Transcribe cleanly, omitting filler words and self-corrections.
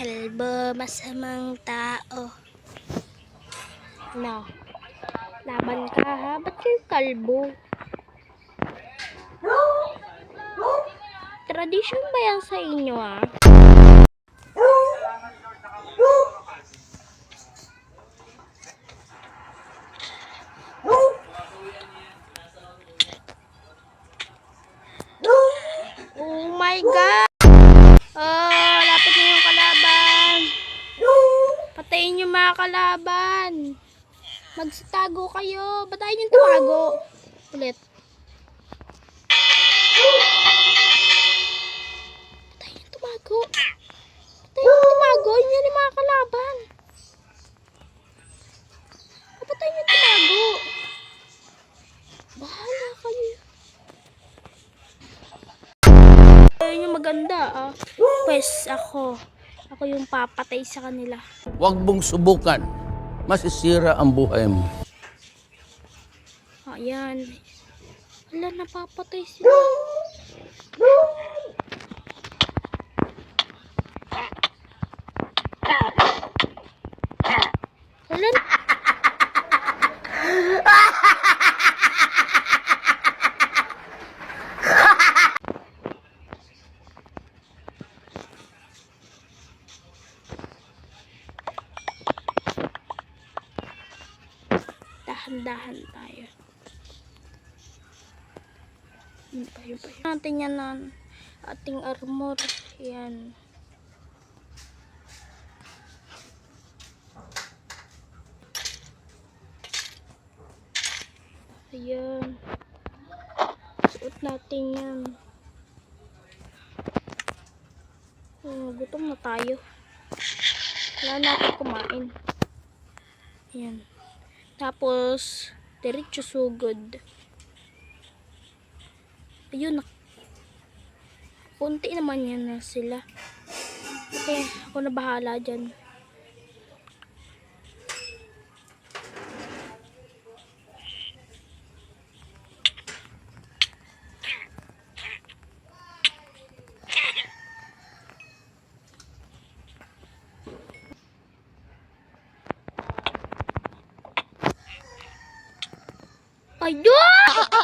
kalbo, masamang tao. No. Laban ka ha? Ba't kayo kalbo? Tradisyon ba yan sa inyo ha? Oh my God! Oh, lapit na yung kalaban. Patayin yung mga kalaban. Magsitago kayo. Patayin yung tumago. Ulit. Patayin yung tumago. Patayin yung tumago. Yun yung mga kalaban. Patayin yung tumago. Bahala kayo. Ayun yung maganda ah. Pues ako yung papatay sa kanila. Huwag mong subukan. Masisira ang buhay mo. Ayan. Wala, napapatay sila. Wala. Dahan-dahan tayo. Yun pa. Natin yan ang ating armor. Yan. Ayan. Suot natin yan. Gutom na tayo. Wala natin kumain. Ayan. Tapos, diretso sugod. Ayun. Kunti naman yan na sila. Okay, ako na bahala dyan. Ayun!